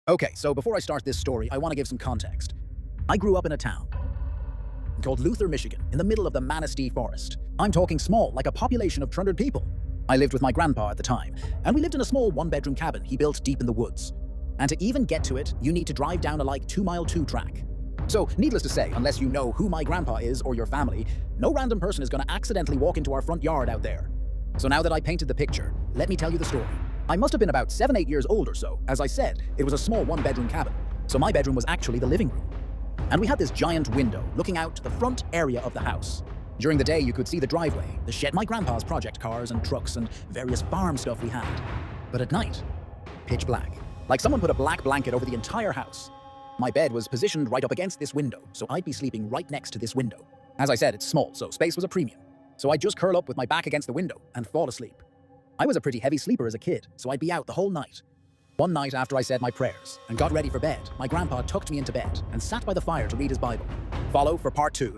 Okay, so before I start this story, I want to give some context. I grew up in a town called Luther, Michigan, in the middle of the Manistee Forest. I'm talking small, like a population of 200 people. I lived with my grandpa at the time, and we lived in a small one-bedroom cabin he built deep in the woods. And to even get to it, you need to drive down a 2-mile track. So, needless to say, unless you know who my grandpa is or your family, no random person is going to accidentally walk into our front yard out there. So now that I painted the picture, let me tell you the story. I must have been about 7-8 years old or so. As I said, it was a small one-bedroom cabin, so my bedroom was actually the living room. And we had this giant window looking out to the front area of the house. During the day, you could see the driveway, the shed, my grandpa's project cars and trucks and various farm stuff we had. But at night, pitch black. Like someone put a black blanket over the entire house. My bed was positioned right up against this window, so I'd be sleeping right next to this window. As I said, it's small, so space was a premium. So I'd just curl up with my back against the window and fall asleep. I was a pretty heavy sleeper as a kid, so I'd be out the whole night. One night after I said my prayers and got ready for bed, my grandpa tucked me into bed and sat by the fire to read his Bible. Follow for part 2.